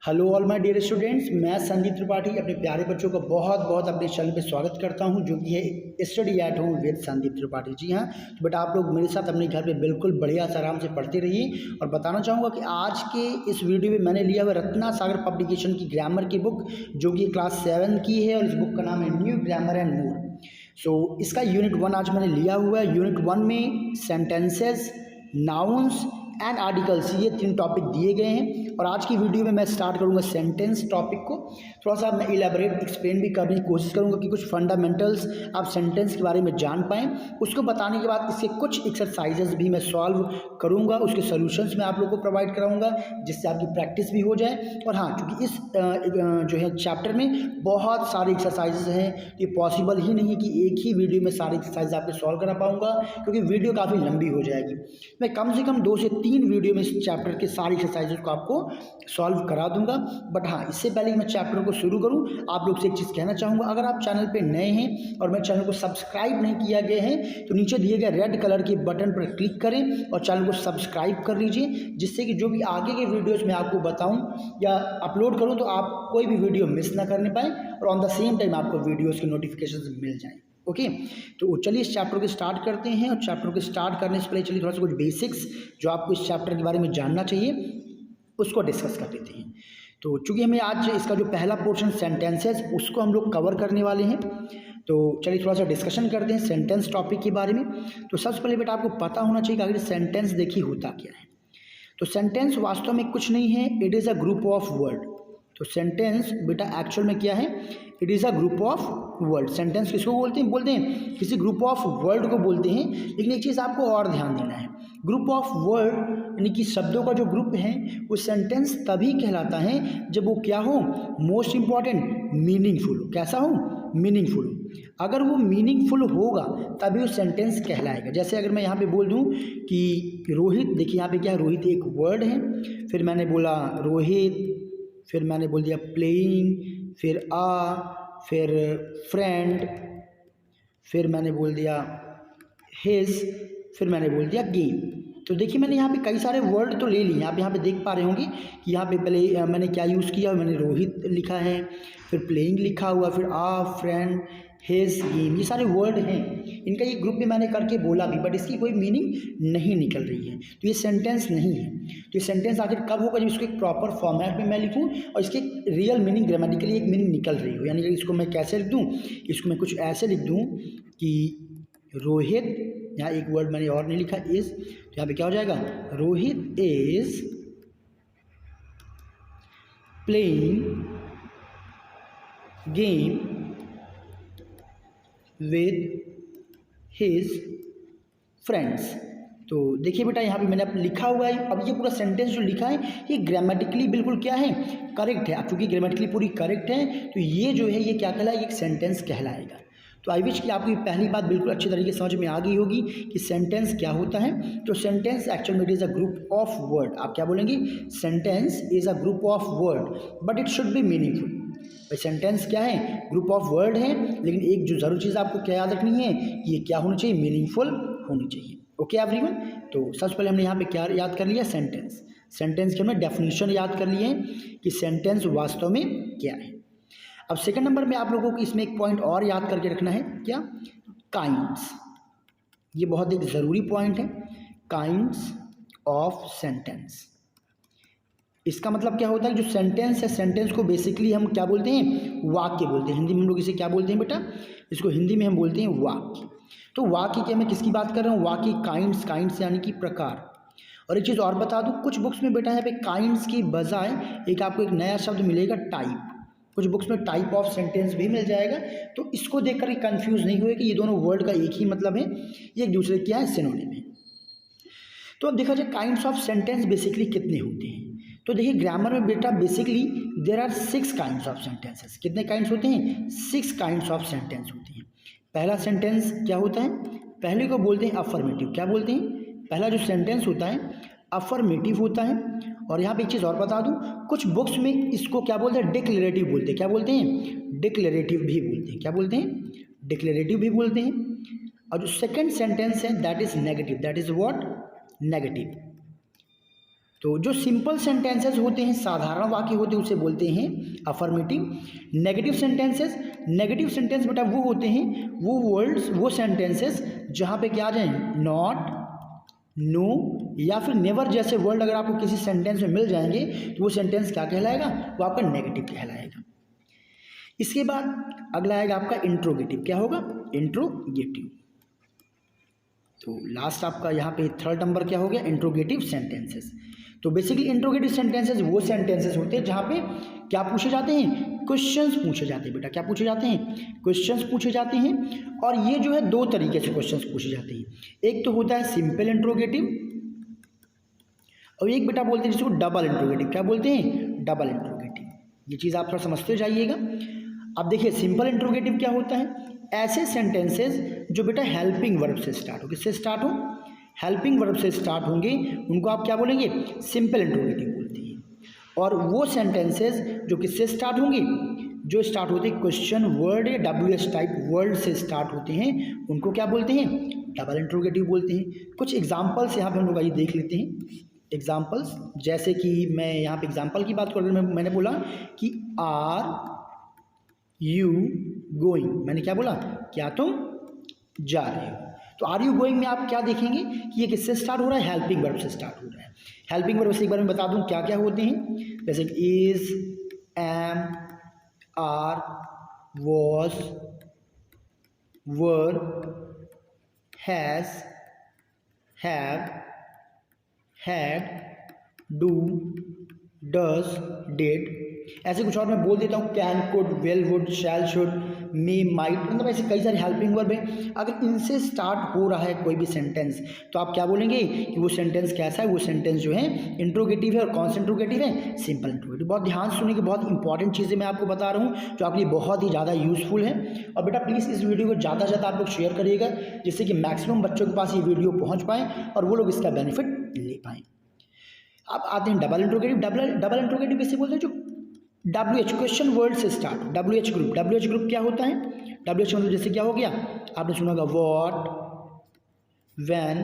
Hello all my dear students, मैं संदीप त्रिपाठी अपने प्यारे बच्चों का बहुत बहुत अपने चैनल पे स्वागत करता हूं, जो कि है study at home with Sandeep Tripathi. जी हाँ, तो बेटा आप लोग मेरे साथ अपने घर पे बिल्कुल बढ़िया से आराम से पढ़ते रहिए। और बताना चाहूँगा कि आज के इस वीडियो में मैंने लिया हुआ रत्ना सागर पब्लिकेशन की ग्रामर की बुक, जो कि क्लास 7 की है, और इस बुक का नाम है न्यू ग्रामर एंड मोर। सो इसका यूनिट 1 आज मैंने लिया हुआ है। यूनिट 1 में सेंटेंसेस, नाउन्स एंड आर्टिकल्स, ये 3 टॉपिक दिए गए हैं। और आज की वीडियो में मैं स्टार्ट करूंगा सेंटेंस टॉपिक को। थोड़ा सा मैं इलेबोरेट एक्सप्लेन भी करने की कोशिश करूंगा कि कुछ फंडामेंटल्स आप सेंटेंस के बारे में जान पाएँ। उसको बताने के बाद इसके कुछ एक्सरसाइजेस भी मैं सॉल्व करूंगा, उसके सॉल्यूशंस मैं आप लोगों को प्रोवाइड कराऊंगा, जिससे आपकी प्रैक्टिस भी हो जाए। और हाँ, क्योंकि इस जो है चैप्टर में बहुत सारे एक्सरसाइजेस हैं, ये पॉसिबल ही नहीं है कि एक ही वीडियो में सारे एक्सरसाइज आपके सॉल्व करा पाऊंगा, क्योंकि वीडियो काफ़ी लंबी हो जाएगी। मैं कम से कम 2 से 3 वीडियो में इस चैप्टर के सारी एक्सरसाइजेस को आपको सॉल्व करा दूंगा। बट हाँ, इससे पहले कि मैं चैप्टर को शुरू करूं, आप लोग से एक चीज़ कहना चाहूँगा, अगर आप चैनल पे नए हैं और मेरे चैनल को सब्सक्राइब नहीं किया गया है, तो नीचे दिए गए रेड कलर के बटन पर क्लिक करें और चैनल को सब्सक्राइब कर लीजिए, जिससे कि जो भी आगे के वीडियोज़ मैं आपको बताऊँ या अपलोड करूँ, तो आप कोई भी वीडियो मिस ना करने पाएँ और ऑन द सेम टाइम आपको वीडियोज़ की नोटिफिकेशन मिल जाएँ। ओके, तो चलिए इस चैप्टर को स्टार्ट करते हैं। और चैप्टर को स्टार्ट करने से पहले चलिए थोड़ा सा कुछ बेसिक्स जो आपको इस चैप्टर के बारे में जानना चाहिए उसको डिस्कस कर लेते हैं। तो चूंकि हमें आज इसका जो पहला पोर्शन सेंटेंसेस, उसको हम लोग कवर करने वाले हैं, तो चलिए थोड़ा सा डिस्कशन करते हैं सेंटेंस टॉपिक के बारे में। तो सबसे पहले बेटा आपको पता होना चाहिए कि अगर सेंटेंस देखिए होता क्या है। तो सेंटेंस वास्तव में कुछ नहीं है, it is a group of word. तो सेंटेंस बेटा एक्चुअल में क्या है, it is a group of word. Sentence किसको बोलते हैं, किसी ग्रुप ऑफ वर्ड को बोलते हैं। लेकिन एक चीज़ आपको और ध्यान देना है, ग्रुप ऑफ वर्ड यानी कि शब्दों का जो ग्रुप है, वो सेंटेंस तभी कहलाता है जब वो क्या हो, मोस्ट इंपॉर्टेंट मीनिंगफुल हो। कैसा हो, मीनिंगफुल हो। अगर वो मीनिंगफुल होगा तभी वो सेंटेंस कहलाएगा। जैसे अगर मैं यहाँ पे बोल दूँ कि रोहित, देखिए यहाँ पे क्या है, रोहित एक वर्ड है, फिर मैंने बोला रोहित, फिर मैंने बोल दिया प्लेइंग, फिर फिर फ्रेंड, फिर मैंने बोल दिया हिज, फिर मैंने बोल दिया गेम। तो देखिए मैंने यहाँ पे कई सारे वर्ड तो ले लिए। आप यहाँ पे देख पा रहे होंगे कि यहाँ पे पहले मैंने क्या यूज़ किया, मैंने रोहित लिखा है, फिर प्लेइंग लिखा हुआ, फिर फ्रेंड, हिज, गेम, ये सारे वर्ड हैं। इनका ये ग्रुप भी मैंने करके बोला भी, बट इसकी कोई मीनिंग नहीं निकल रही है, तो ये सेंटेंस नहीं है। तो ये सेंटेंस आखिर कब होगा, जब इसको एक प्रॉपर फॉर्मेट में मैं लिखूँ और इसकी रियल मीनिंग, ग्रामेटिकली एक मीनिंग निकल रही हो। यानी कि इसको मैं कैसे लिख दूँ, इसको मैं कुछ ऐसे लिख दूँ कि रोहित, यहाँ एक वर्ड मैंने और नहीं लिखा इज, तो यहाँ पे क्या हो जाएगा, Rohit is playing game with his friends. तो देखिए बेटा यहाँ पे मैंने अब लिखा हुआ है। अब ये पूरा सेंटेंस जो लिखा है ये ग्रामेटिकली बिल्कुल क्या है, करेक्ट है। अब चूँकि ग्रामेटिकली पूरी करेक्ट है, तो ये जो है ये क्या कहलाएगा, एक सेंटेंस कहलाएगा। तो आई विश कि आपको ये पहली बात बिल्कुल अच्छी तरीके से समझ में आ गई होगी कि सेंटेंस क्या होता है। तो सेंटेंस एक्चुअल में it is a group of word. आप क्या बोलेंगे, sentence is a group of word but it should be meaningful. भाई सेंटेंस क्या है, ग्रुप ऑफ वर्ड है, लेकिन एक जो ज़रूर चीज़ आपको क्या याद रखनी है कि ये क्या होनी चाहिए, मीनिंगफुल होनी चाहिए। ओके एवरीवन, तो सबसे पहले हमने यहाँ पे क्या याद कर लिया, सेंटेंस। सेंटेंस की हमने डेफिनेशन याद कर लिए हैं कि सेंटेंस वास्तव में क्या है। अब सेकंड नंबर में आप लोगों को इसमें एक पॉइंट और याद करके रखना है, क्या, काइंड्स। ये बहुत एक ज़रूरी पॉइंट है, काइंड्स ऑफ सेंटेंस। इसका मतलब क्या होता है, जो सेंटेंस है, सेंटेंस को बेसिकली हम क्या बोलते हैं, वाक्य बोलते हैं। हिंदी में हम लोग इसे क्या बोलते हैं बेटा, इसको हिंदी में हम बोलते हैं वाक्य। तो वाक्य के मैं किसकी बात कर रहा हूँ, वाक्य काइंड्स, काइंड्स यानी कि प्रकार। और एक चीज़ और बता दूँ, कुछ बुक्स में बेटा यहाँ पे काइंड्स की बजाय एक आपको एक नया शब्द मिलेगा, टाइप। कुछ बुक्स में टाइप ऑफ सेंटेंस भी मिल जाएगा। तो इसको देखकर कंफ्यूज नहीं हुए कि ये दोनों वर्ड का एक ही मतलब है, ये एक दूसरे क्या है, सिनोनिम है। तो अब देखा जाए काइंड्स ऑफ सेंटेंस बेसिकली कितने होते हैं। तो देखिए ग्रामर में बेटा basically there are 6 kinds of sentences. कितने काइंड्स होते हैं, 6 काइंड्स ऑफ सेंटेंस होते हैं। पहला सेंटेंस क्या होता है, पहले को बोलते हैं अफर्मेटिव। क्या बोलते हैं, पहला जो सेंटेंस होता है अफर्मेटिव होता है। और यहाँ पे एक चीज़ और बता दूँ, कुछ बुक्स में इसको क्या बोलते हैं, डिक्लेरेटिव बोलते हैं। क्या बोलते हैं, डिक्लेरेटिव भी बोलते हैं। क्या बोलते हैं, डिक्लेरेटिव भी बोलते हैं। और जो सेकंड सेंटेंस है that is negative, that is what, negative. तो जो सिंपल सेंटेंसेस होते हैं, साधारण वाक्य होते हैं, उसे बोलते हैं अफर्मेटिव। नेगेटिव सेंटेंस बेटा वो होते हैं, वो वर्ड्स, वो सेंटेंसेस जहाँ पे क्या आ जाए, नॉट, नो या फिर नेवर जैसे वर्ड अगर आपको किसी सेंटेंस में मिल जाएंगे तो वो सेंटेंस क्या कहलाएगा, वो आपका नेगेटिव कहलाएगा। इसके बाद अगला आएगा आपका इंट्रोगेटिव। क्या होगा, इंट्रोगेटिव। तो लास्ट आपका यहाँ पे थर्ड नंबर क्या हो गया, इंट्रोगेटिव सेंटेंसेस। तो बेसिकली इंट्रोगेटिव सेंटेंसेस वो सेंटेंसेस होते हैं जहाँ पे क्या पूछे जाते हैं, क्वेश्चंस पूछे जाते हैं बेटा। क्या पूछे जाते हैं, क्वेश्चंस पूछे जाते हैं। और ये जो है दो तरीके से क्वेश्चंस पूछे जाते हैं। एक तो होता है सिंपल इंट्रोगेटिव और एक बेटा बोलते हैं जिसको डबल इंट्रोगेटिव। क्या बोलते हैं, डबल इंट्रोगेटिव। ये चीज़ आप थोड़ा समझते जाइएगा। अब देखिए सिंपल इंट्रोगेटिव क्या होता है, ऐसे सेंटेंसेस जो बेटा हेल्पिंग वर्ब से स्टार्ट हो, किससे स्टार्ट हो, हेल्पिंग वर्ब से स्टार्ट होंगे, उनको आप क्या बोलेंगे, सिंपल इंट्रोगेटिव बोलते हैं। और वो सेंटेंसेस जो किससे स्टार्ट होंगे, जो स्टार्ट होते हैं क्वेश्चन वर्ड या WH टाइप वर्ड से स्टार्ट होते हैं, उनको क्या बोलते हैं, डबल इंट्रोगेटिव बोलते हैं। कुछ एग्जाम्पल्स यहाँ पे हम लोग आइए देख लेते हैं। एग्जाम्पल्स जैसे कि मैं यहाँ पे एग्जाम्पल की बात करूँ, मैंने बोला कि आर यू गोइंग, मैंने क्या बोला, क्या तुम जा रहे हो। तो आर यू गोइंग में आप क्या देखेंगे कि ये किससे स्टार्ट हो रहा है, हेल्पिंग वर्ब से स्टार्ट हो रहा है। हेल्पिंग वर्ब से एक बार मैं बता दूं क्या क्या होते हैं, जैसे is, am, are, was, were, has, have, had, do, does, did. ऐसे कुछ और मैं बोल देता हूँ, can, could, will, would, shall, should, may, might, मतलब ऐसे कई सारे हेल्पिंग वर्ब हैं। अगर इनसे स्टार्ट हो रहा है कोई भी सेंटेंस तो आप क्या बोलेंगे कि वो सेंटेंस कैसा है, वो सेंटेंस जो है इंट्रोगेटिव है। और कौन सा इंट्रोगेटिव है, सिंपल इंट्रोगेटिव। बहुत ध्यान से सुनिए कि बहुत इंपॉर्टेंट चीज़ें मैं आपको बता रहा हूँ जो आपके लिए बहुत ही ज़्यादा यूजफुल है। और बेटा प्लीज़ इस वीडियो को ज़्यादा से ज़्यादा आप लोग शेयर करिएगा, जिससे कि मैक्सिमम बच्चों के पास ये वीडियो पहुँच पाएँ और वो लोग इसका बेनिफिट ले पाएँ। अब आते हैं डबल इंट्रोगेटिव। डबल इंट्रोगेटिव किसे बोलते हैं, जो WH क्वेश्चन वर्ड से स्टार्ट, WH ग्रुप क्या होता है, WH मतलब जैसे क्या हो गया, आपने सुना होगा what, when,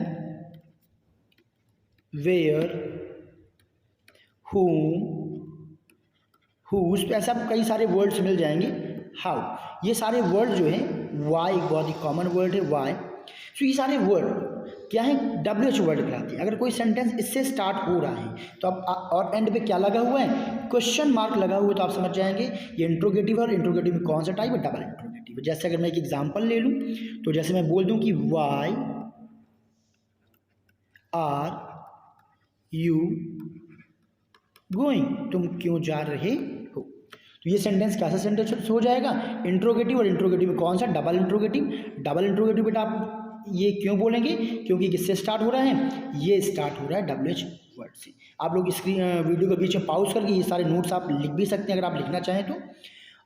where, whom, whose, तो ऐसा कई सारे वर्ड्स मिल जाएंगे। हाउ, ये सारे वर्ड जो हैं, वाई एक बहुत ही कॉमन वर्ड है, वाई। तो ये सारे वर्ड क्या है, WH वर्ड कहलाते हैं। अगर कोई सेंटेंस इससे स्टार्ट हो रहा है तो आप और एंड पे क्या लगा हुआ है, क्वेश्चन मार्क लगा हुआ है, तो आप समझ जाएंगे ये इंट्रोगेटिव है। और इंट्रोगेटिव में कौन सा टाइप है, डबल इंट्रोगेटिव। जैसे अगर मैं एक एग्जांपल ले लूँ तो जैसे मैं बोल दूं कि वाई आर यू गोइंग, तुम क्यों जा रहे हो। तो ये सेंटेंस कैसा सेंटेंस हो जाएगा, इंट्रोगेटिव। और इंट्रोगेटिव में कौन सा, डबल इंट्रोगेटिव। डबल इंट्रोगेटिव बेटा आप ये क्यों बोलेंगे, क्योंकि किससे स्टार्ट हो रहा है, ये स्टार्ट हो रहा है WH वर्ड से। आप लोग स्क्रीन वीडियो के बीच में पॉज करके ये सारे नोट्स आप लिख भी सकते हैं अगर आप लिखना चाहें तो।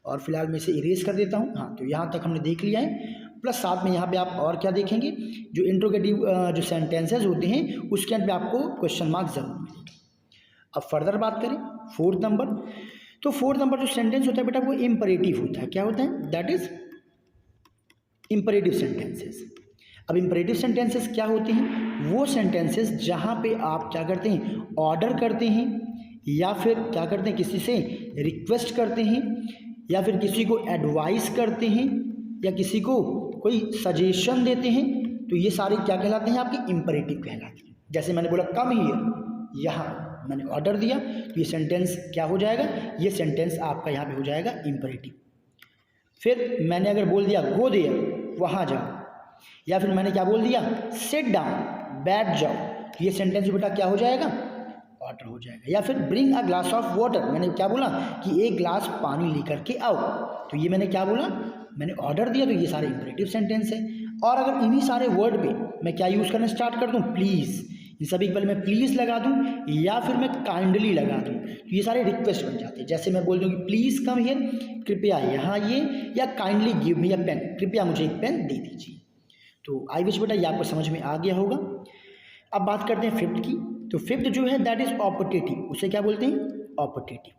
और फिलहाल मैं इसे इरेज कर देता हूँ। हाँ, तो यहाँ तक हमने देख लिया है। प्लस साथ में यहाँ पे आप और क्या देखेंगे, जो इंट्रोगेटिव जो सेंटेंसेज होते हैं उसके अंदर आपको क्वेश्चन मार्क जरूर मिलेगा। अब फर्दर बात करें फोर्थ नंबर, तो फोर्थ नंबर जो सेंटेंस होता है बेटा वो इम्परेटिव होता है। क्या होता है, दैट इज इम्परेटिव सेंटेंसेस। अब इम्परेटिव सेंटेंसेस क्या होते हैं, वो सेंटेंसेस जहाँ पे आप क्या करते हैं, ऑर्डर करते हैं या फिर क्या करते हैं, किसी से रिक्वेस्ट करते हैं या फिर किसी को एडवाइस करते हैं या किसी को कोई सजेशन देते हैं। तो ये सारे क्या कहलाते हैं, आपके इम्परेटिव कहलाते हैं। जैसे मैंने बोला कम हियर, यहाँ मैंने ऑर्डर दिया, तो ये सेंटेंस क्या हो जाएगा, ये सेंटेंस आपका यहाँ पे हो जाएगा इम्परेटिव। फिर मैंने अगर बोल दिया गो देयर, वहाँ जाओ, या फिर मैंने क्या बोल दिया सिट डाउन, बैठ जाओ, तो ये सेंटेंस बेटा क्या हो जाएगा, ऑर्डर हो जाएगा। या फिर bring a glass of water, मैंने क्या बोला कि एक ग्लास पानी लेकर के आओ, तो ये मैंने क्या बोला, मैंने ऑर्डर दिया, तो ये सारे इंपरेटिव सेंटेंस है। और अगर इन्हीं सारे वर्ड पे मैं क्या यूज़ करना स्टार्ट कर दूँ, प्लीज़, इन सभी के पहले मैं प्लीज़ लगा दूँ या फिर मैं काइंडली लगा दूँ, तो ये सारे रिक्वेस्ट बन जाते हैं। जैसे मैं बोल दूँ कि प्लीज़ कम हियर, कृपया यहाँ ये, या काइंडली गिव मी अ पेन, कृपया मुझे एक पेन दे दीजिए। तो आई विश बेटा ये आपको समझ में आ गया होगा। अब बात करते हैं फिफ्थ की। तो फिफ्थ जो है दैट इज ऑपटेटिव, उसे क्या बोलते हैं, ऑपटेटिव।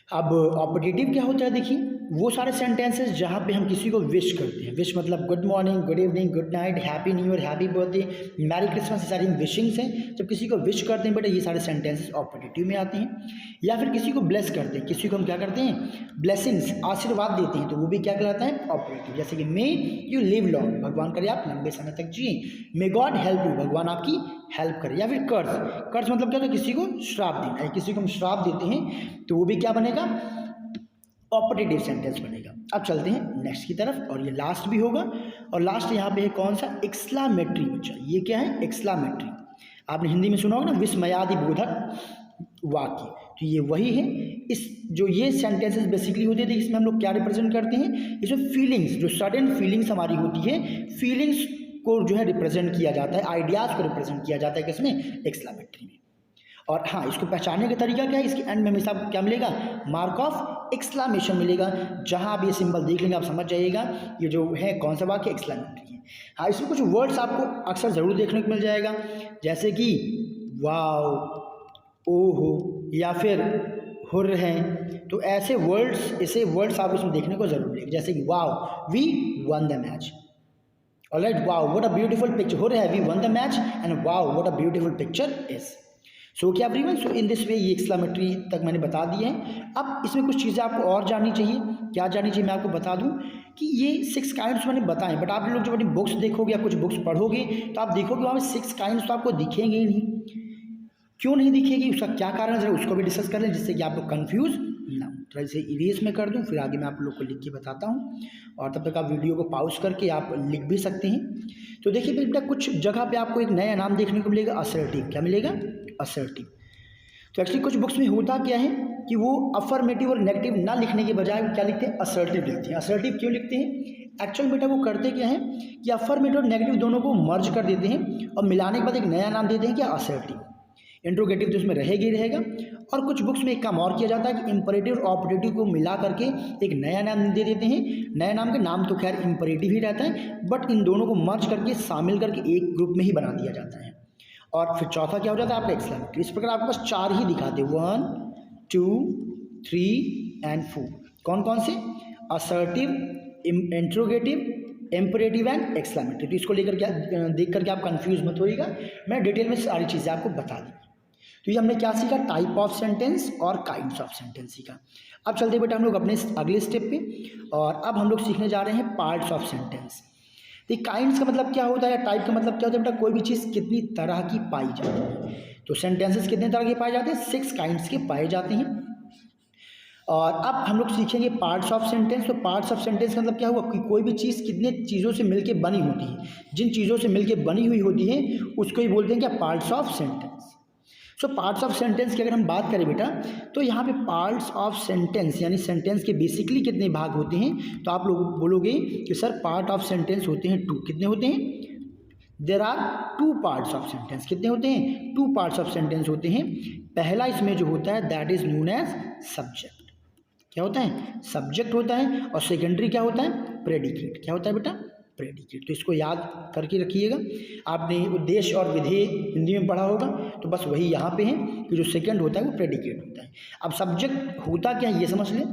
अब ऑपरेटिव क्या होता है, देखिए वो सारे सेंटेंसेस जहाँ पे हम किसी को विश करते हैं। विश मतलब good morning, good evening, good night, happy new year, happy birthday, merry Christmas, ये सारी विशिंग्स हैं। जब किसी को विश करते हैं बेटा ये सारे सेंटेंसेस ऑपरेटिव में आते हैं। या फिर किसी को ब्लेस करते हैं, किसी को हम क्या करते हैं, ब्लेसिंग्स, आशीर्वाद देते हैं, तो वो भी क्या कहलाता है, ऑपरेटिव। जैसे कि मे यू लिव लॉन्ग, भगवान करे आप लंबे समय तक जिए। मे गॉड हेल्प यू, भगवान आपकी हेल्प करे। या फिर कर्ज, कर्ज मतलब क्या होता है, किसी को श्राप देना है, किसी को हम श्राप देते हैं तो वो भी क्या बनेगा, ऑपरेटिव सेंटेंस बनेगा। अब चलते हैं नेक्स्ट की तरफ, और ये लास्ट भी होगा। और लास्ट यहाँ पे है कौन सा, एक्सक्लामेटरी। बच्चा ये क्या है, एक्सक्लामेटरी। आपने हिंदी में सुना होगा ना, विस्मयादिबोधक वाक्य, तो ये वही है। इस जो ये सेंटेंसेस बेसिकली होते हैं, इसमें हम लोग क्या रिप्रेजेंट करते हैं, इसमें फीलिंग्स, जो सडन फीलिंग्स हमारी होती है, फीलिंग्स को जो है रिप्रेजेंट किया जाता है, आइडियाज़ को रिप्रेजेंट किया जाता है किसमें, एक्सक्लामेटरी में। और हाँ, इसको पहचानने का तरीका क्या है, इसके एंड में हमेशा आपको क्या मिलेगा, मार्क ऑफ एक्सक्लामेशन मिलेगा। जहाँ आप ये सिंबल देख लेंगे आप समझ जाइएगा ये जो है कौन सा वाक्य, एक्सक्लामेटरी है। हाँ, इसमें कुछ वर्ड्स आपको अक्सर ज़रूर देखने को मिल जाएगा, जैसे कि वाओ, ओहो, या फिर हुर हैं। तो ऐसे वर्ड्स आप इसमें देखने को जरूर मिलेंगे, जैसे कि wow we won the match, alright, wow what a beautiful picture, hooray we won the match, and wow what a beautiful picture is. So क्या एवरीवन, सो इन दिस वे ये एक्सक्लामेटरी तक मैंने बता दिया है। अब इसमें कुछ चीज़ें आपको और जाननी चाहिए। क्या जाननी चाहिए, मैं आपको बता दूं कि ये 6 काइंड्स मैंने बताएं, बट आप लोग जब अपनी बुक्स देखोगे या कुछ बुक्स पढ़ोगे तो आप देखोगे वहाँ पे 6 काइंड्स तो आपको दिखेंगे ही नहीं। क्यों नहीं दिखेगी, उसका क्या कारण है, उसको भी डिस्कस कर लें, जिससे कि आप लोग कन्फ्यूज़ ना हो। थोड़ा इसे इरेज में कर दूं, फिर आगे मैं आप लोग को लिख के बताता हूं, और तब तक आप वीडियो को पॉज करके आप लिख भी सकते हैं। तो देखिए बेटा, कुछ जगह पे आपको एक नया नाम देखने को मिलेगा, असर्टिव। क्या मिलेगा, असर्टिव। तो एक्चुअली कुछ बुक्स में होता क्या है कि वो अफर्मेटिव और नेगेटिव ना लिखने के बजाय क्या लिखते हैं, असर्टिव लिखते हैं। असर्टिव क्यों लिखते हैं, एक्चुअल बेटा वो करते क्या है कि अफर्मेटिव और नेगेटिव दोनों को मर्ज कर देते हैं और मिलाने के बाद एक नया नाम देते हैं, क्या, असर्टिव। इंट्रोगेटिव तो उसमें रहेगा ही रहेगा। और कुछ बुक्स में एक काम और किया जाता है कि इंपरेटिव और ऑपरेटिव को मिला करके एक नया नाम दे देते हैं। नए नाम के नाम तो खैर इंपरेटिव ही रहता है, बट इन दोनों को मर्ज करके शामिल करके एक ग्रुप में ही बना दिया जाता है। और फिर चौथा क्या हो जाता है, आपका एक्सक्लामेटरी। इस प्रकार आपके पास 4 ही दिखाते हैं, 1 2 3 एंड 4। कौन कौन से, assertive, interrogative, imperative and exclamatory. तो इसको लेकर क्या देख करके आप कंफ्यूज मत होइएगा, मैं डिटेल में सारी चीज़ें आपको बता दी। तो ये हमने क्या सीखा, टाइप ऑफ सेंटेंस और काइंड्स ऑफ सेंटेंस सीखा। अब चलते बेटा हम लोग अपने अगले स्टेप पे, और अब हम लोग सीखने जा रहे हैं पार्ट्स ऑफ सेंटेंस। तो काइंड्स का मतलब क्या होता है, टाइप का मतलब क्या होता है बेटा, कोई भी चीज़ कितनी तरह की पाई जाती है। तो सेंटेंसेस कितने तरह के पाए जाते हैं, 6 काइंड्स के पाए जाते हैं। और अब हम लोग सीखेंगे पार्ट्स ऑफ सेंटेंस। तो पार्ट्स ऑफ सेंटेंस का मतलब क्या हुआ कि कोई भी चीज़ कितने चीज़ों से मिलके बनी होती है, जिन चीज़ों से मिलके बनी हुई होती है उसको ही बोलते हैं क्या, parts of sentence. So parts of sentence की अगर हम बात करें बेटा, तो यहाँ पे पार्ट्स ऑफ सेंटेंस यानी सेंटेंस के बेसिकली कितने भाग होते हैं, तो आप लोग बोलोगे कि सर पार्ट ऑफ सेंटेंस होते हैं 2। कितने होते हैं, there are 2 parts of sentence. कितने होते हैं, 2 पार्ट्स ऑफ सेंटेंस होते हैं। पहला इसमें जो होता है that is known as subject. क्या होता है, सब्जेक्ट होता है। और सेकेंडरी क्या होता है, प्रेडिकेट। क्या होता है बेटा, प्रेडिकेट। तो इसको याद करके रखिएगा। आपने उद्देश्य और विधेय हिंदी में पढ़ा होगा, तो बस वही यहाँ पे है कि जो सेकंड होता है वो प्रेडिकेट होता है। अब सब्जेक्ट होता क्या है ये समझ लें।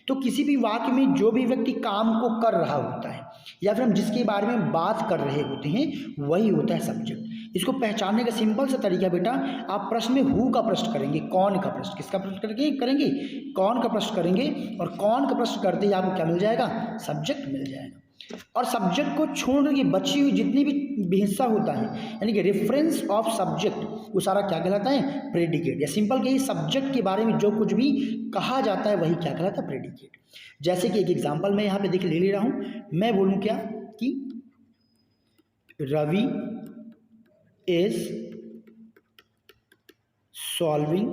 तो किसी भी वाक्य में जो भी व्यक्ति काम को कर रहा होता है या फिर हम जिसके बारे में बात कर रहे होते हैं वही होता है सब्जेक्ट। इसको पहचानने का सिंपल सा तरीका बेटा, आप प्रश्न में हु का प्रश्न करेंगे, कौन का प्रश्न, किसका प्रश्न करेंगे, कौन का प्रश्न करेंगे, और कौन का प्रश्न करते ही आपको क्या मिल जाएगा, सब्जेक्ट मिल जाएगा। और सब्जेक्ट को छोड़ करके बची हुई जितनी भी हिस्सा होता है यानी कि रेफरेंस ऑफ सब्जेक्ट, वो सारा क्या कहलाता है, प्रेडिकेट। या सिंपल कि सब्जेक्ट के बारे में जो कुछ भी कहा जाता है वही क्या कहलाता है, प्रेडिकेट। जैसे कि एक एग्जांपल मैं यहाँ पे देख ले रहा हूँ, मैं बोलूँ क्या कि रवि इज सॉल्विंग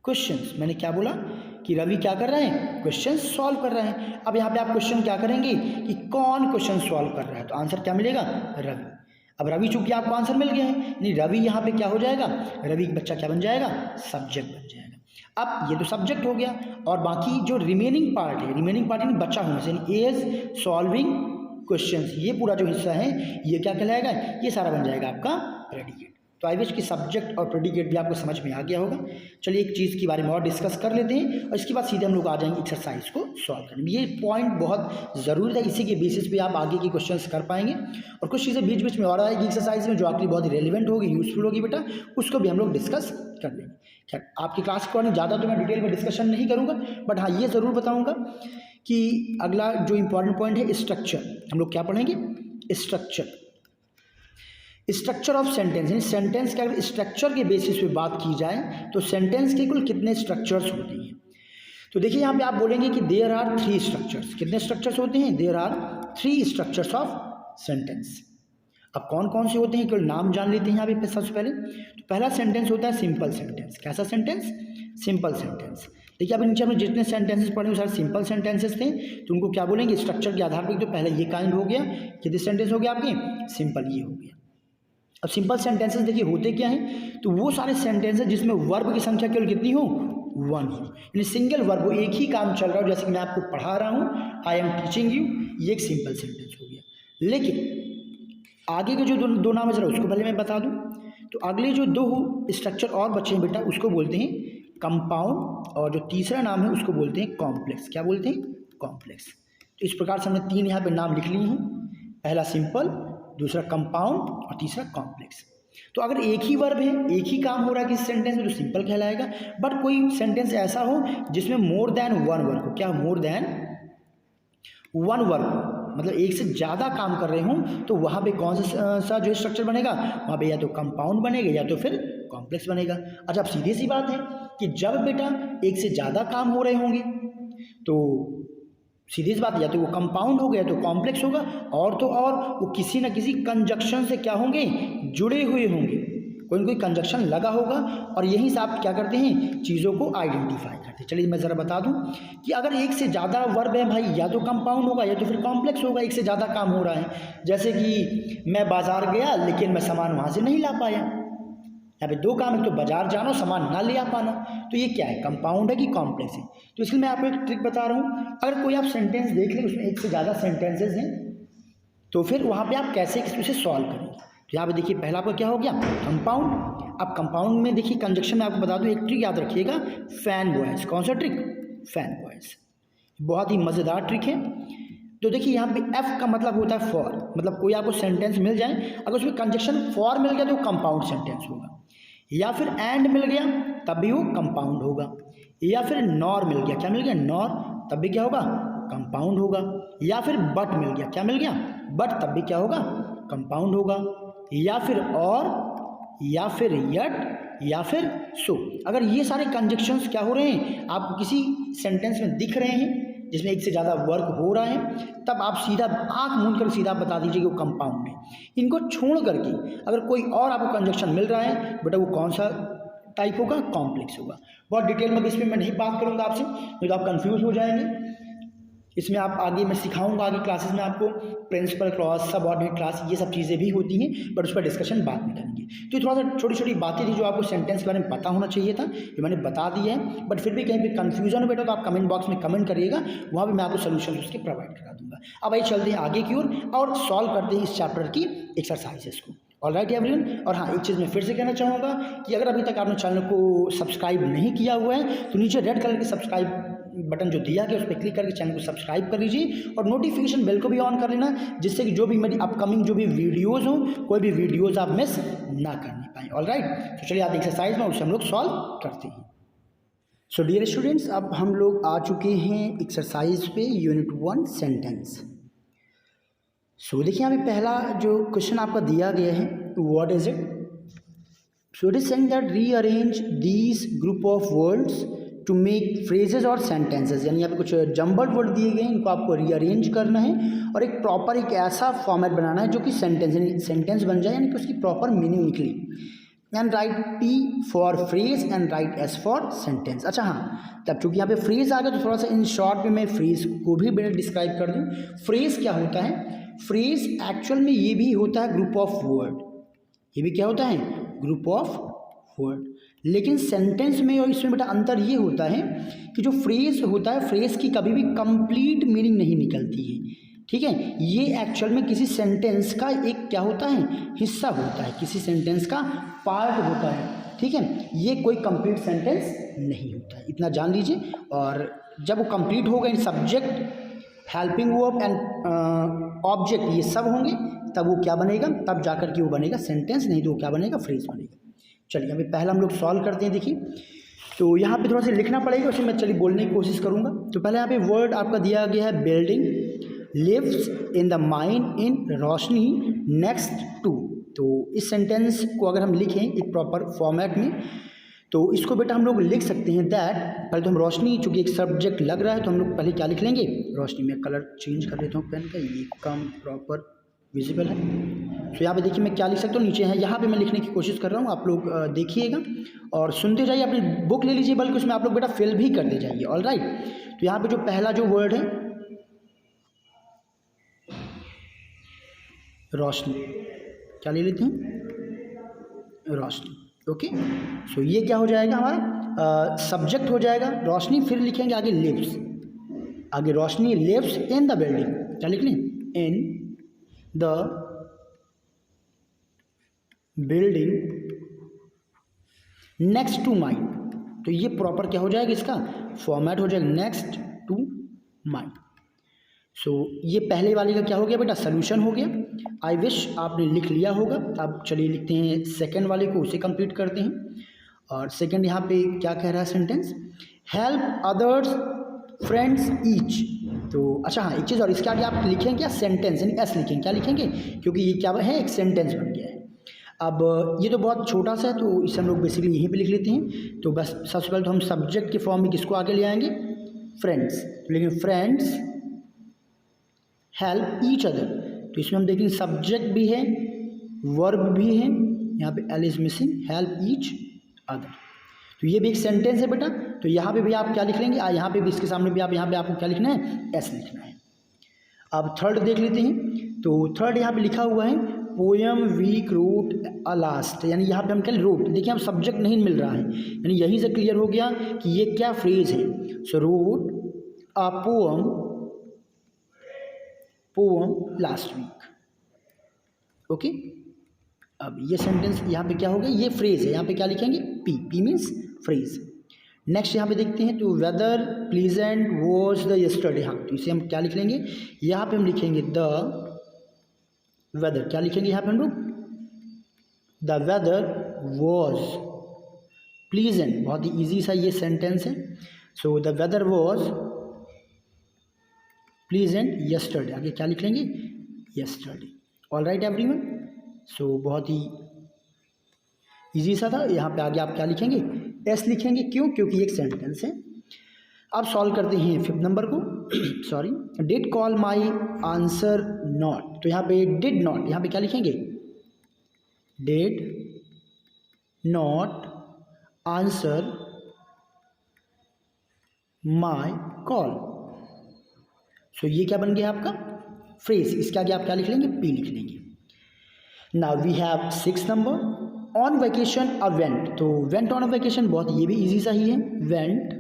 क्वेश्चंस। मैंने क्या बोला कि रवि क्या कर रहे हैं, क्वेश्चन सॉल्व कर रहे हैं। अब यहाँ पे आप क्वेश्चन क्या करेंगे कि कौन क्वेश्चन सॉल्व कर रहा है, तो आंसर क्या मिलेगा, रवि। अब रवि चूंकि आपको आंसर मिल गया है, नहीं रवि यहाँ पे क्या हो जाएगा, रवि बच्चा क्या बन जाएगा, सब्जेक्ट बन जाएगा। अब ये तो सब्जेक्ट हो गया, और बाकी जो रिमेनिंग पार्ट है, रिमेनिंग पार्ट यानी बचा होने से इज सॉल्विंग क्वेश्चंस, ये पूरा जो हिस्सा है ये क्या कहलाएगा, ये सारा बन जाएगा आपका प्रेडिकेट। तो आई विश की सब्जेक्ट और प्रेडिकेट भी आपको समझ में आ गया होगा। चलिए एक चीज़ के बारे में और डिस्कस कर लेते हैं और इसके बाद सीधे हम लोग आ जाएंगे एक्सरसाइज को सॉल्व करने में। ये पॉइंट बहुत ज़रूरी है, इसी के बेसिस पे आप आगे की क्वेश्चंस कर पाएंगे। और कुछ चीज़ें बीच बीच में और आएगी एक्सरसाइज में जो आपके लिए बहुत ही रेलिवेंट होगी, यूजफुल होगी बेटा, उसको भी हम लोग डिस्कस कर लेंगे। खैर आपकी क्लास के अकॉर्डिंग ज़्यादा तो मैं डिटेल में डिस्कशन नहीं करूँगा, बट हाँ ये ज़रूर बताऊँगा कि अगला जो इंपॉर्टेंट पॉइंट है स्ट्रक्चर, हम लोग क्या पढ़ेंगे, स्ट्रक्चर ऑफ सेंटेंस, यानी सेंटेंस के अगर स्ट्रक्चर के बेसिस पे बात की जाए तो सेंटेंस के कुल कितने स्ट्रक्चर्स होते हैं। तो देखिए यहाँ पे आप बोलेंगे कि देयर आर 3 स्ट्रक्चर्स। कितने स्ट्रक्चर्स होते हैं, there are 3 structures of sentence. अब कौन कौन से होते हैं केवल नाम जान लेते हैं यहाँ पे सबसे पहले। तो पहला सेंटेंस होता है सिंपल सेंटेंस। कैसा सेंटेंस, सिंपल सेंटेंस। देखिए अभी नीचे हमने जितने सेंटेंसेस पढ़े वो सारे सिंपल सेंटेंसेस थे, तो उनको क्या बोलेंगे, स्ट्रक्चर के आधार पर। तो पहले ये काइंड हो गया, कितने सेंटेंस हो गया आपके, सिंपल, ये हो गया। अब सिंपल सेंटेंसेस देखिए होते क्या हैं, तो वो सारे सेंटेंसेस जिसमें वर्ब की संख्या केवल कितनी हो, 1 हो, यानी सिंगल वर्ब, एक ही काम चल रहा हो। जैसे कि मैं आपको पढ़ा रहा हूँ, आई एम टीचिंग यू, ये एक सिंपल सेंटेंस हो गया। लेकिन आगे के जो दो नाम है जरा उसको पहले मैं बता दूँ। तो अगले जो 2 स्ट्रक्चर और बचे हैं बेटा, उसको बोलते हैं कंपाउंड, और जो तीसरा नाम है उसको बोलते हैं कॉम्प्लेक्स। क्या बोलते हैं, कॉम्प्लेक्स। तो इस प्रकार से हमने 3 यहाँ पे नाम लिख लिए हैं, पहला सिंपल, दूसरा कंपाउंड और तीसरा कॉम्प्लेक्स। तो अगर एक ही वर्ब है, एक ही काम हो रहा है किसी सेंटेंस में, तो सिंपल कहलाएगा। बट कोई सेंटेंस ऐसा हो जिसमें मोर देन 1 वर्ब हो, क्या, मोर देन 1 वर्ब, मतलब एक से ज़्यादा काम कर रहे हों, तो वहाँ पे कौन सा जो स्ट्रक्चर बनेगा, वहाँ पे या तो कंपाउंड बनेगा या तो फिर कॉम्प्लेक्स बनेगा। अच्छा अब सीधी सी बात है कि जब बेटा एक से ज़्यादा काम हो रहे होंगे तो सीधी सी बात, या तो वो कंपाउंड होगा या तो कॉम्प्लेक्स होगा, और तो और वो किसी न किसी कंजक्शन से क्या होंगे, जुड़े हुए होंगे, कोई न कोई कंजक्शन लगा होगा। और यहीं से आप क्या करते हैं, चीज़ों को आइडेंटिफाई करते हैं। चलिए मैं ज़रा बता दूं कि अगर एक से ज़्यादा वर्ब है भाई, या तो कंपाउंड होगा या तो फिर कॉम्प्लेक्स होगा, एक से ज़्यादा काम हो रहा है। जैसे कि मैं बाज़ार गया लेकिन मैं सामान वहाँ से नहीं ला पाया, यहाँ पे 2 काम है, तो बाजार जाना, सामान ना ले आ पाना, तो ये क्या है, कंपाउंड है कि कॉम्प्लेक्स है। तो इसलिए मैं आपको एक ट्रिक बता रहा हूँ, अगर कोई आप सेंटेंस देख लें उसमें एक से ज़्यादा सेंटेंसेस हैं, तो फिर वहाँ पे आप कैसे उसे सॉल्व करेंगे। तो यहाँ पे देखिए पहला आपका क्या हो गया, कंपाउंड। अब कंपाउंड में देखिए कंजक्शन में आपको बता दूँ एक ट्रिक याद रखिएगा, फैन वॉइस। कौन सा ट्रिक, फैन वॉइस, बहुत ही मज़ेदार ट्रिक है। तो देखिए यहाँ पे एफ का मतलब होता है फॉर, मतलब कोई आपको सेंटेंस मिल जाए, अगर उसमें कंजक्शन फॉर मिल गया तो कंपाउंड सेंटेंस होगा, या फिर एंड मिल गया तब भी वो कंपाउंड होगा, या फिर नॉर मिल गया, क्या मिल गया, नॉर, तब भी क्या होगा, कंपाउंड होगा, या फिर बट मिल गया, क्या मिल गया, बट, तब भी क्या होगा, कंपाउंड होगा, या फिर और, या फिर यट, या फिर सो। अगर ये सारे कंजक्शंस क्या हो रहे हैं, आपको किसी सेंटेंस में दिख रहे हैं जिसमें एक से ज़्यादा वर्क हो रहा है, तब आप सीधा आंख मूंद कर सीधा बता दीजिए कि वो कंपाउंड है। इनको छोड़ करके अगर कोई और आपको कंजक्शन मिल रहा है बेटा, वो कौन सा टाइप होगा, कॉम्प्लेक्स होगा। बहुत डिटेल में इसमें मैं नहीं बात करूँगा आपसे, नहीं तो आप कंफ्यूज हो जाएंगे। इसमें आप आगे मैं सिखाऊंगा, आगे क्लासेस में आपको प्रिंसिपल क्लॉज, सबऑर्डिनेट क्लास, ये सब चीज़ें भी होती हैं, बट उस पर डिस्कशन बाद में करेंगे। तो थोड़ा सा छोटी छोटी बातें थी जो आपको सेंटेंस के बारे में पता होना चाहिए था, जो मैंने बता दिया है। बट फिर भी कहीं पे कंफ्यूजन हो बेटा तो आप कमेंट बॉक्स में कमेंट करिएगा, वहाँ भी मैं आपको सोल्यूशन उसके प्रोवाइड करा दूंगा। अब आइए चलते हैं आगे की ओर और सॉल्व करते हैं इस चैप्टर की एक्सरसाइजेस को। Alright everyone. और हाँ, एक चीज़ मैं फिर से कहना चाहूँगा कि अगर अभी तक आपने चैनल को सब्सक्राइब नहीं किया हुआ है तो नीचे रेड कलर के सब्सक्राइब बटन जो दिया गया उस पर क्लिक करके चैनल को सब्सक्राइब कर लीजिए और नोटिफिकेशन बेल को भी ऑन कर लेना, जिससे कि जो भी मेरी अपकमिंग जो भी वीडियोज़ हों, कोई भी वीडियोज़ आप मिस ना करने पाएँ। ऑलराइट, तो चलिए आज एक्सरसाइज में उसे हम लोग सॉल्व करते हैं। सो डियर स्टूडेंट्स, अब हम लोग आ चुके हैं एक्सरसाइज पे, यूनिट 1 सेंटेंस। सो देखिए यहाँ पे पहला जो क्वेश्चन आपका दिया गया है, what is it. So it is saying that rearrange these group of words to make phrases और सेंटेंसेस, यानी यहाँ पे कुछ जम्बल्ड वर्ड दिए गए हैं, इनको आपको रीअरेंज करना है और एक प्रॉपर एक ऐसा फॉर्मेट बनाना है जो कि सेंटेंस बन जाए, यानी कि उसकी प्रॉपर मीनिंग निकली। And right P for phrase and right S for sentence. अच्छा हाँ, तब चूँकि यहाँ पे फ्रेज आ गया तो थोड़ा सा इन शॉर्ट में मैं फ्रेज को भी डिस्क्राइब कर दूँ। फ्रेज क्या होता है, फ्रेज एक्चुअल में ये भी होता है ग्रुप ऑफ वर्ड, ये भी क्या होता है, ग्रुप ऑफ वर्ड। लेकिन सेंटेंस में और इसमें बेटा अंतर ये होता है कि जो फ्रेज होता है, फ्रेज की कभी भी कंप्लीट मीनिंग नहीं निकलती है, ठीक है। ये एक्चुअल में किसी सेंटेंस का एक क्या होता है, हिस्सा होता है, किसी सेंटेंस का पार्ट होता है, ठीक है। ये कोई कंप्लीट सेंटेंस नहीं होता है, इतना जान लीजिए। और जब वो कंप्लीट होगा, इन subject, helping verb and object ये सब होंगे, तब वो क्या बनेगा, तब जाकर के वो बनेगा सेंटेंस, नहीं तो वो क्या बनेगा, फ्रेज बनेगा। चलिए अभी पहला हम लोग सॉल्व करते हैं। देखिए तो यहाँ पे थोड़ा सा लिखना पड़ेगा, उसमें मैं चलिए बोलने की कोशिश करूँगा। तो पहले यहाँ पे वर्ड आपका दिया गया है building, lives in the mine in Roshni next to. तो इस सेंटेंस को अगर हम लिखें एक प्रॉपर फॉर्मेट में, तो इसको बेटा हम लोग लिख सकते हैं दैट, पहले तो हम रोशनी, चूँकि एक सब्जेक्ट लग रहा है तो हम लोग पहले क्या लिख लेंगे, रोशनी। में कलर चेंज कर देता हूँ पेन का, ये कम प्रॉपर विजिबल है। तो यहाँ पे देखिए मैं क्या लिख सकता हूँ, नीचे है, यहाँ पे मैं लिखने की कोशिश कर रहा हूँ, आप लोग देखिएगा और सुनते जाइए। अपनी बुक ले लीजिए, बल्कि उसमें आप लोग बेटा फिल भी करते जाइए। ऑल राइट, तो यहाँ पे जो पहला जो वर्ड है रोशनी, क्या ले लेते हैं, रोशनी। ओके, सो ये क्या हो जाएगा, हमारा सब्जेक्ट हो जाएगा रोशनी, फिर लिखेंगे आगे लिव्स, आगे Roshni lives in the building, क्या लिख लें, in the building next to mine. तो ये प्रॉपर क्या हो जाएगा, इसका फॉर्मेट हो जाएगा नेक्स्ट टू माइन। सो ये पहले वाले का क्या हो गया बेटा, सोल्यूशन हो गया। आई विश आपने लिख लिया होगा। अब चलिए लिखते हैं सेकंड वाले को, उसे कंप्लीट करते हैं। और सेकंड यहाँ पे क्या कह रहा है sentence, help others friends each. तो अच्छा हाँ, एक चीज़ और, इसके आगे आप लिखेंगे क्या, सेंटेंस, यानी एस लिखेंगे, क्या लिखेंगे, क्योंकि ये क्या है, एक सेंटेंस बन गया है। अब ये तो बहुत छोटा सा है, तो इसे हम लोग बेसिकली यहीं पे लिख लेते हैं। तो बस सबसे पहले तो हम सब्जेक्ट के फॉर्म में किसको आगे ले आएंगे, फ्रेंड्स। तो लेकिन फ्रेंड्स हेल्प ईच अदर, तो इसमें हम देखेंगे सब्जेक्ट भी है, वर्ब भी है, यहाँ पे L is missing, help each other. तो ये भी एक सेंटेंस है बेटा। तो यहाँ पे भी आप क्या लिख लेंगे, यहाँ पे भी, इसके सामने भी आप, यहाँ पे आपको क्या लिखना है, एस लिखना है। अब थर्ड देख लेते हैं। तो थर्ड यहाँ पे लिखा हुआ है poem week wrote a last, यानी यहाँ पे हम क्या रोट, देखिए हम सब्जेक्ट नहीं मिल रहा है, यानी यहीं से क्लियर हो गया कि ये क्या फ्रेज है। So wrote a poem last week. Okay, अब ये सेंटेंस यहाँ पे क्या हो गया, ये फ्रेज है, यहाँ पे क्या लिखेंगे, पी मीन्स फ्रेज। नेक्स्ट यहाँ पे देखते हैं, तो weather pleasant was the yesterday. हाँ, तो इसे हम क्या लिख लेंगे, यहाँ पे हम लिखेंगे द वेदर, क्या लिखेंगे यहाँ पे हम लोग, द वेदर वॉज प्लीजेंट। बहुत ही ईजी सा ये सेंटेंस है। So the weather was pleasant yesterday, आगे क्या लिख लेंगे, yesterday. All right everyone, so बहुत ही इजी सा था। यहाँ पे आगे आप क्या लिखेंगे, एस लिखेंगे, क्यों, क्योंकि एक सेंटेंस है। अब सॉल्व करते हैं फिफ्थ नंबर को। Sorry, did call my answer not. तो यहाँ पे डिड नॉट, यहाँ पे क्या लिखेंगे, did not answer my call. So ये क्या बन गया आपका, फ्रेज। इसके आगे आप क्या लिख लेंगे, पी लिख लेंगे। Now we have six number, on vacation a went. तो वेंट ऑन अ वेकेशन, बहुत ये भी इजी सा ही है, वेंट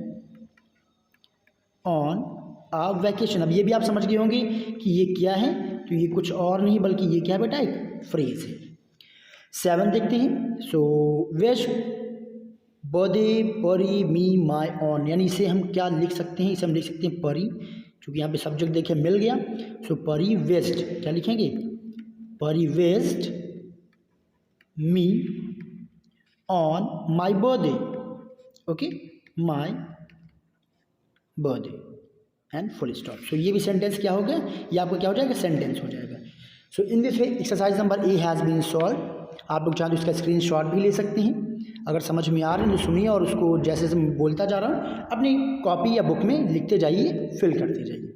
ऑन अ वेकेशन। अब ये भी आप समझ गए होंगे कि ये क्या है, तो ये कुछ और नहीं बल्कि ये क्या है बेटा, एक फ्रेज है। सेवन देखते हैं। सो विश बर्थडे परी मी माई ऑन, यानी इसे हम क्या लिख सकते हैं, इसे हम लिख सकते हैं परी, क्योंकि यहाँ पे सब्जेक्ट देखिए मिल गया। सो परी वेस्ट, क्या लिखेंगे, Pari wished me on my birthday. Okay, my birthday and full stop. So ये भी सेंटेंस क्या हो गया, ये आपको क्या हो जाएगा, सेंटेंस हो जाएगा। So in this way exercise number A has been solve. आप लोग चाहें तो इसका स्क्रीनशॉट भी ले सकते हैं। अगर समझ में आ रहा है तो सुनिए, और उसको जैसे जैसे मैं बोलता जा रहा हूँ अपनी कॉपी या बुक में लिखते जाइए, फिल करते जाइए।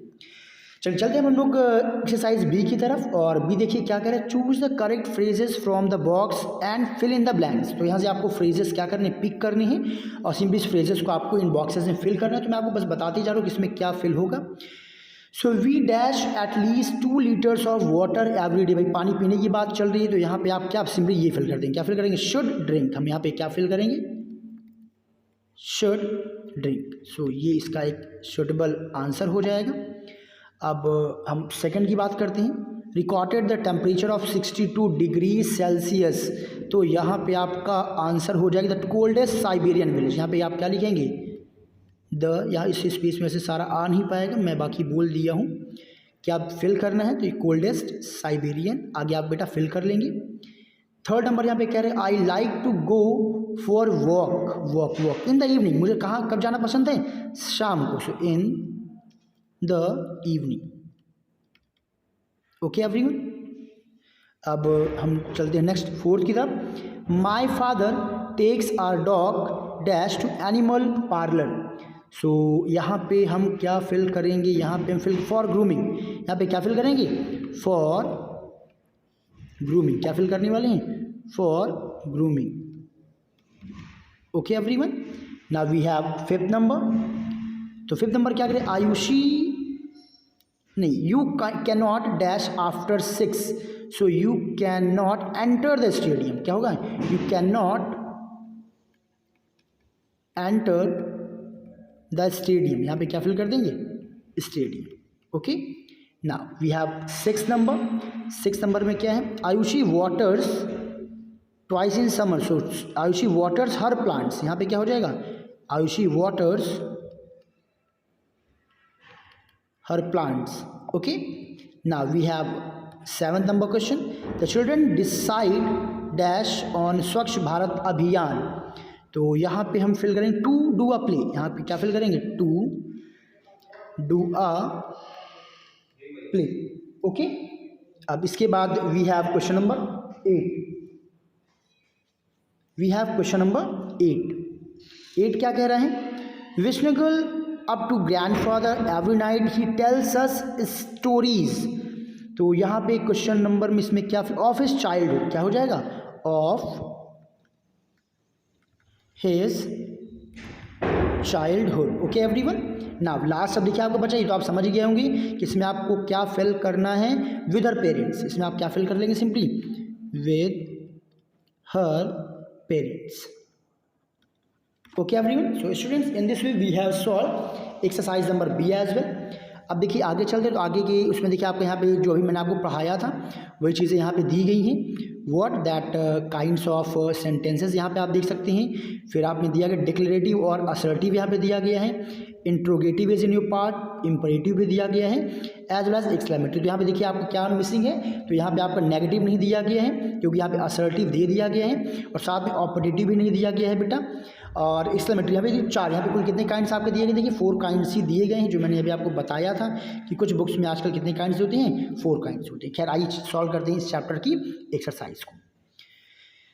चलते हैं हम लोग एक्सरसाइज बी की तरफ। और बी देखिए क्या कह रहा है, choose the correct phrases from the box and fill in the blanks. तो यहाँ से आपको फ्रेजेस क्या करने, पिक करने हैं, और सिंपली इस फ्रेजेस को आपको इन बॉक्सेस में फिल करना है। तो मैं आपको बस बताते जा रहा हूँ कि इसमें क्या फिल होगा। So we dash at least 2 litres of water every day. भाई पानी पीने की बात चल रही है, तो यहाँ पे आप क्या सिंपली ये फिल कर देंगे, क्या फिल करेंगे, शुड ड्रिंक। हम यहाँ पे क्या फिल करेंगे, शुड ड्रिंक। सो ये इसका एक सुटेबल आंसर हो जाएगा। अब हम सेकंड की बात करते हैं, recorded the temperature of 62 degree Celsius. तो यहाँ पे आपका आंसर हो जाएगा द कोल्डेस्ट साइबेरियन विलेज। यहाँ पे आप क्या लिखेंगे, द, यहाँ इस स्पेस में से सारा आ नहीं पाएगा, मैं बाकी बोल दिया हूँ कि आप फिल करना है, तो ये कोल्डेस्ट साइबेरियन आगे आप बेटा फिल कर लेंगे। थर्ड नंबर यहाँ पे कह रहे हैं I like to go for walk in the evening. मुझे कहाँ कब जाना पसंद है, शाम को, so in the evening. Okay everyone, अब हम चलते हैं नेक्स्ट फोर्थ की तरफ। My father takes our dog dash to animal parlour. So यहाँ पे हम क्या फिल करेंगे, यहाँ पे हम फिल फॉर ग्रूमिंग। यहाँ पे क्या फिल करेंगे, फॉर ग्रूमिंग। क्या फिल करने वाले हैं, for grooming. Okay everyone, now we have fifth number. तो फिफ्थ नंबर क्या करें, आयुषी नहीं, you can not dash after 6, so you can not enter the stadium. क्या होगा, you can not enter the stadium. यहाँ पे क्या फिल कर देंगे, stadium. Okay, now we have six number. Six number में क्या है, Ayushi waters twice in summer, so Ayushi waters her plants. यहाँ पे क्या हो जाएगा, Ayushi waters her plants. Okay, now we have seventh number question. The children decide dash on Swachh Bharat अभियान। तो यहाँ पे हम फिल करेंगे टू डू अ प्ले। यहाँ पे क्या फिल करेंगे, to do a play. Okay, अब इसके बाद we have question number 8। We have question number 8। 8 क्या कह रहे हैं, विष्णुगुल up to grandfather every night he tells us stories. तो यहाँ पे क्वेश्चन नंबर में इसमें क्या, ऑफ हिज चाइल्डहुड। क्या हो जाएगा, of his childhood. Okay everyone, now last सब देखिए आपको बचा, ये तो आप समझ गए होंगे कि इसमें आपको क्या फिल करना है, विद हर पेरेंट्स। इसमें आप क्या फिल कर लेंगे, simply with her parents. Okay everyone, so students in this way we have solve exercise number B as well. अब देखिए आगे चलते, तो आगे के उसमें देखिए आपको यहाँ पे जो अभी मैंने आपको पढ़ाया था वही चीज़ें यहाँ पे दी गई हैं। What that kinds of sentences यहाँ पे आप देख सकते हैं। फिर आपने दिया गया डिक्लेरेटिव और असर्टिव यहाँ पे दिया गया है। Interrogative is in your part, imperative भी दिया गया है, एज वेल एज एक्सक्लेमेटरी। तो यहाँ पे देखिए आपको क्या मिसिंग है, तो यहाँ पे आपका नेगेटिव नहीं दिया गया है क्योंकि यहाँ पे असर्टिव दे दिया गया है, और साथ में ऑपरेटिव भी नहीं दिया गया है बेटा, और एक्सक्लेमेटरी यहाँ पे 4। यहाँ पे कुल कितने काइंड्स आपके दिए गए, देखिए 4 काइंड्स ही दिए गए हैं, जो मैंने अभी आपको बताया था कि कुछ बुक्स में आजकल कितने काइंड्स होते हैं, 4 काइंड्स होते हैं। खैर आइए सॉल्व करते हैं इस चैप्टर की एक्सरसाइज को।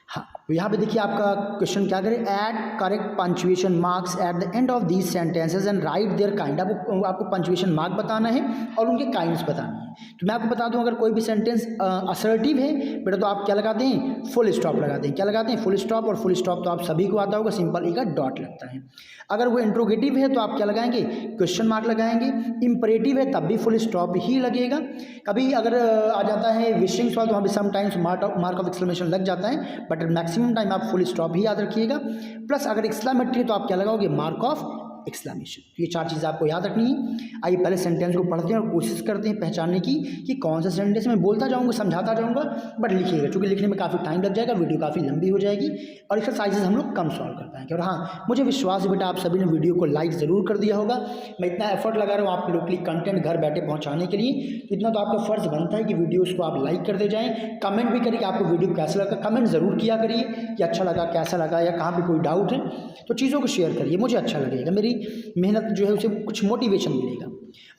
हाँ, तो यहाँ पे देखिए आपका क्वेश्चन क्या करें, add correct punctuation marks at the end of these sentences and write their kind. आपको पंचुएशन मार्क बताना है और उनके काइंड्स बताने हैं। तो मैं आपको बता दूं, अगर कोई भी सेंटेंस असर्टिव है बेटा तो आप क्या लगाते हैं, फुल स्टॉप लगाते हैं। क्या लगाते हैं, फुल स्टॉप, और फुल स्टॉप तो आप सभी को आता होगा, सिंपल एक डॉट लगता है। अगर वो इंट्रोगेटिव है तो आप क्या लगाएंगे, क्वेश्चन मार्क लगाएंगे। इंपरेटिव है तब भी फुल स्टॉप ही लगेगा। कभी अगर आ जाता है विशिंग सवाल तो वहाँ पर समटाइम्स मार्क ऑफ एक्सक्लेमेशन लग जाता है, बट मैक्सिमम टाइम आप फुल स्टॉप ही याद रखिएगा। प्लस अगर एक्सक्लेमेटरी है तो आप क्या लगाओगे, मार्क ऑफ एक्सक्लेमेशन। ये 4 चीज़ें आपको याद रखनी है। आइए पहले सेंटेंस को पढ़ते हैं और कोशिश करते हैं पहचानने की कि कौन सा सेंटेंस। मैं बोलता जाऊंगा, समझाता जाऊंगा, बट लिखिएगा, क्योंकि लिखने में काफ़ी टाइम लग जाएगा, वीडियो काफ़ी लंबी हो जाएगी और एक्सरसाइजेस हम लोग कम सॉल्व कर पाएंगे। और हाँ, मुझे विश्वास है बेटा आप सभी ने वीडियो को लाइक ज़रूर कर दिया होगा। मैं इतना एफर्ट लगा रहा हूँ आप लोग के लिए कंटेंट घर बैठे पहुँचाने के लिए, तो इतना तो आपका फ़र्ज़ बनता है कि वीडियोज़ को आप लाइक कर दे जाएँ। कमेंट भी करिए आपको वीडियो कैसा लगा, कमेंट ज़रूर किया करिए कि अच्छा लगा, कैसा लगा, या कहाँ पर कोई डाउट है तो चीज़ों को शेयर करिए, मुझे अच्छा लगेगा, मेरी मेहनत जो है उसे कुछ मोटिवेशन मिलेगा।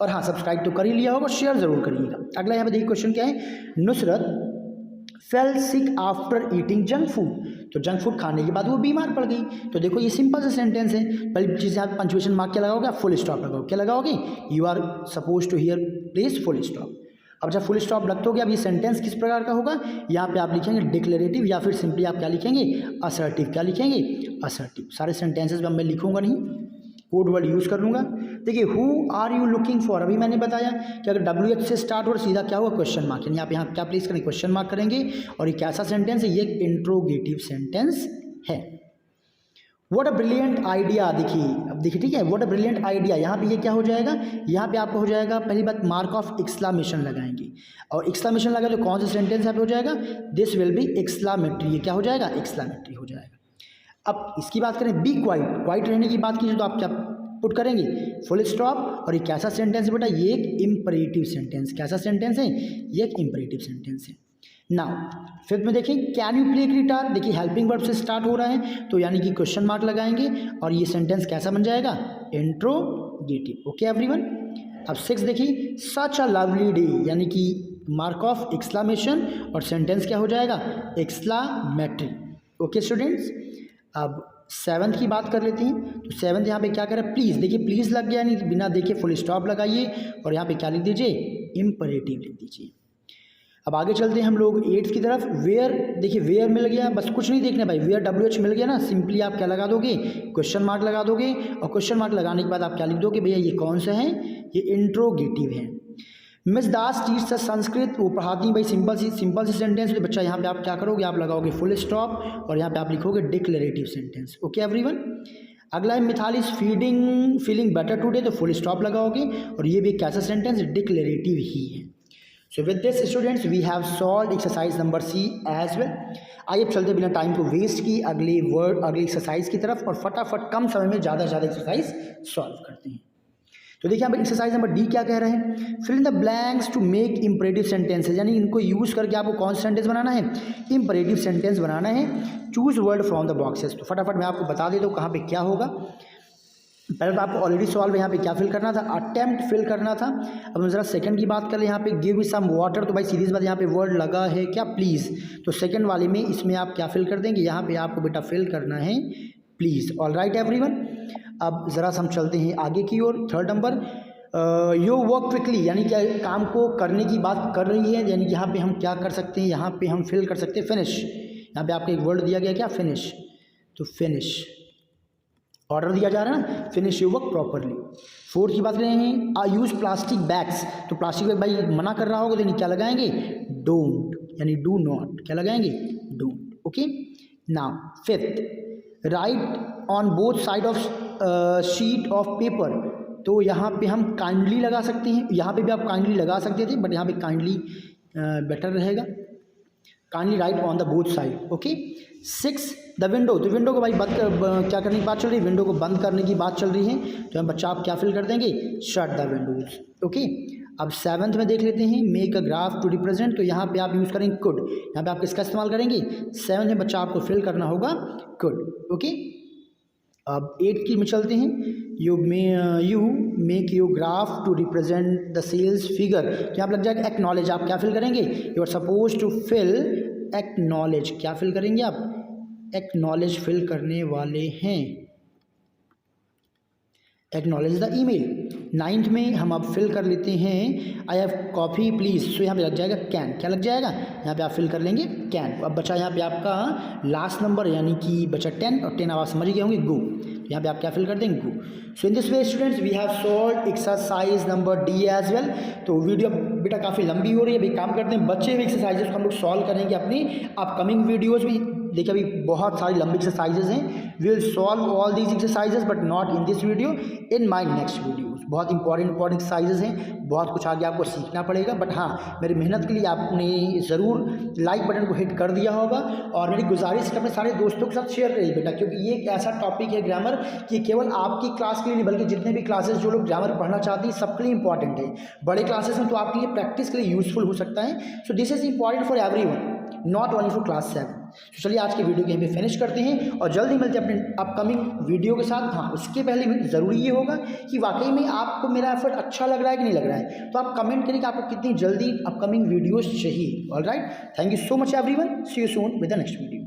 और हाँ, सब्सक्राइब तो कर ही लिया होगा, शेयर जरूर करिएगा। अगला यहाँ पे देखिए क्वेश्चन क्या है, नुसरत फेल सिक आफ्टर ईटिंग जंक फूड। तो जंक फूड खाने के बाद वो बीमार पड़ गई। तो देखो ये सिंपल सा सेंटेंस है। पहली चीज़ आप पंचुएशन मार्क क्या लगाओगे, फुल स्टॉप लगाओगे। क्या लगाओगे, you are suppose to here place full stop. अब जब फुल स्टॉप लगते अब ये सेंटेंस किस प्रकार का होगा, यहाँ पे आप लिखेंगे डिक्लेरेटिव, या फिर सिंपली आप क्या लिखेंगे, असर्टिव। क्या लिखेंगे, असर्टिव। सारे सेंटेंसेस में मैं लिखूंगा नहीं, कोड वर्ड यूज़ कर लूँगा। देखिए who are you looking for, अभी मैंने बताया कि अगर WH से स्टार्ट हो सीधा क्या हुआ, क्वेश्चन मार्क। यानी आप यहाँ क्या प्लेस करेंगे, क्वेश्चन मार्क करेंगे। और ये कैसा सेंटेंस है, ये इंट्रोगेटिव सेंटेंस है। व्हाट अ ब्रिलियंट आइडिया, देखिए अब देखिए ठीक है, व्हाट अ ब्रिलियंट आइडिया, यहाँ पे ये क्या हो जाएगा, यहाँ पे आपको हो जाएगा पहली बात मार्क ऑफ एक्सक्लामेशन लगाएंगे, और एक्सक्लामेशन लगा तो कौन सा सेंटेंस यहाँ पे हो जाएगा, दिस विल बी एक्सक्लामेटरी, ये क्या हो जाएगा, एक्सक्लामेटरी हो जाएगा। अब इसकी बात करें बी क्वाइट, क्वाइट रहने की बात कीजिए तो आप क्या पुट करेंगे, फुल स्टॉप, और ये कैसा सेंटेंस है बेटा, ये एक इम्परेटिव सेंटेंस, कैसा सेंटेंस है, ये एक इम्परेटिव सेंटेंस है। नाउ फिफ्थ में देखें कैन यू प्ले गिटार, देखिए हेल्पिंग वर्ब से स्टार्ट हो रहा है तो यानी कि क्वेश्चन मार्क लगाएंगे और ये सेंटेंस कैसा बन जाएगा, इंट्रोगेटिव। Okay everyone. अब सिक्स देखिए सच अ लवली डे, यानी कि मार्क ऑफ एक्सक्लामेशन और सेंटेंस क्या हो जाएगा, एक्सक्लामेटरी। Okay students. अब सेवन्थ की बात कर लेते हैं, तो सेवन्थ यहाँ पे क्या करें, प्लीज़, देखिए प्लीज़ लग गया, यानी बिना देखे फुल स्टॉप लगाइए और यहाँ पे क्या लिख दीजिए, इम्परेटिव लिख दीजिए। अब आगे चलते हैं हम लोग एट्थ की तरफ, वेयर, देखिए वेयर मिल गया, बस कुछ नहीं देखना भाई, वेयर WH मिल गया ना, सिंपली आप क्या लगा दोगे, क्वेश्चन मार्क लगा दोगे, और क्वेश्चन मार्क लगाने के बाद आप क्या लिख दोगे, भैया ये कौन सा है, ये इंट्रोगेटिव है। मिस दास टीच संस्कृत, वो पढ़ाती हैं भाई, सिंपल सी सेंटेंस, तो बच्चा यहाँ पे आप क्या करोगे, आप लगाओगे फुल स्टॉप और यहाँ पे आप लिखोगे डिक्लेरेटिव सेंटेंस। Okay everyone. अगला है Mithali is feeling better today, तो फुल स्टॉप लगाओगे और ये भी कैसा सेंटेंस, डिक्लेरेटिव ही है। So with this students we have solved exercise number C as well। आइए अब चलते बिना टाइम को वेस्ट की अगली एक्सरसाइज की तरफ और फटाफट कम समय में ज़्यादा से ज़्यादा एक्सरसाइज सॉल्व करते हैं। तो देखिए यहाँ पर एक्सरसाइज नंबर डी क्या कह रहे हैं, fill in the blanks to make imperative sentences, यानी इनको यूज़ करके आपको कौन सा सेंटेंस बनाना है, इंपरेटिव सेंटेंस बनाना है। Choose word from the boxes, तो फटाफट मैं आपको बता देता हूँ कहाँ पे क्या होगा। पहले तो आपको ऑलरेडी सॉल्व यहाँ पे क्या फिल करना था, अटेम्प्ट फिल करना था। अब हम जरा सेकंड की बात करें, यहाँ पे गिव मी सम वाटर, तो भाई सीरीज बात यहाँ पे वर्ड लगा है क्या, प्लीज़, तो सेकंड वाले में इसमें आप क्या फिल कर देंगे, यहाँ पे आपको बेटा फिल करना है प्लीज़। All right everyone. अब ज़रा हम चलते हैं आगे की ओर। Third number you work quickly, यानी क्या काम को करने की बात कर रही है, यानी कि यहाँ पे हम क्या कर सकते हैं, यहाँ पे हम फिल कर सकते हैं फिनिश। यहाँ पे आपको एक वर्ड दिया गया क्या, फिनिश, तो फिनिश ऑर्डर दिया जा रहा है ना, finish your work properly. Fourth की बात करें हैं, आई यूज़ प्लास्टिक बैग्स, तो प्लास्टिक बैग भाई मना कर रहा होगा तो क्या लगाएंगे, डोंट, यानी डू नॉट, क्या लगाएंगे, don't. Okay. Now fifth, right on both side of sheet of paper, तो यहाँ पे हम काइंडली लगा सकते हैं, यहाँ पे भी आप काइंडली लगा सकते थे बट यहाँ पे काइंडली बेटर रहेगा, kindly right on the both side. Okay. Six the window, तो विंडो को भाई क्या करने की बात चल रही है, विंडो को बंद करने की बात चल रही है, तो हम बच्चा आप क्या फिल कर देंगे, शट द विंडोज। ओके। अब सेवन्थ में देख लेते हैं, make a graph to represent, तो यहाँ पे आप यूज़ करेंगे कुड, यहाँ पे आप किसका इस्तेमाल करेंगे, सेवन्थ में बच्चा आपको फिल करना होगा कुड। ओके। अब एट की में चलते हैं, you make you graph to represent the sales figure, तो यहाँ पर लग जाएगा एक्नॉलेज, आप क्या फिल करेंगे, you are suppose to fill acknowledge, क्या फिल करेंगे आप, एक्नॉलेज फिल करने वाले हैं, एक्नॉलेज द ईमेल। नाइन्थ में हम अब फिल कर लेते हैं आई हैव कॉफ़ी प्लीज़, सो यहाँ पे लग जाएगा कैन, क्या लग जाएगा, यहाँ पे आप फिल कर लेंगे कैन। अब बचा यहाँ पे आपका लास्ट नंबर, यानी कि बचा 10, और 10 आप समझ गए होंगे गो, तो यहाँ पे आप क्या फिल कर देंगे go. So in this way students we have solved exercise number D as well. तो वीडियो बेटा काफ़ी लंबी हो रही है, अभी काम करते हैं, बच्चे हुए एक्सरसाइजेस को हम लोग सॉल्व करेंगे अपनी अपकमिंग वीडियोज़ भी। देखिए अभी बहुत सारी लंबी एक्सरसाइजेज हैं, we will solve all these exercises but not in this video, in my next videos. बहुत इंपॉर्टेंट एक्सरसाइजेज हैं, बहुत कुछ आगे आपको सीखना पड़ेगा, बट हाँ मेरी मेहनत के लिए आपने ज़रूर लाइक बटन को हिट कर दिया होगा, और मेरी गुजारिश है अपने सारे दोस्तों के साथ शेयर करिए बेटा, क्योंकि ये एक ऐसा टॉपिक है ग्रामर कि केवल आपकी क्लास के लिए नहीं बल्कि जितने भी क्लासेस जो लोग ग्रामर पढ़ना चाहते हैं सबके लिए इंपॉर्टेंट है। बड़े क्लासेस में तो आपके लिए प्रैक्टिस के लिए यूजफुल हो सकता है, so this is important for everyone, not only for class 7। तो चलिए आज के वीडियो को यहीं पे फिनिश करते हैं और जल्दी मिलते हैं अपने अपकमिंग वीडियो के साथ। हाँ उसके पहले भी ज़रूरी ये होगा कि वाकई में आपको मेरा एफर्ट अच्छा लग रहा है कि नहीं लग रहा है, तो आप कमेंट करिए कि आपको कितनी जल्दी अपकमिंग वीडियोस चाहिए। All right, thank you so much everyone, see you soon with the next video.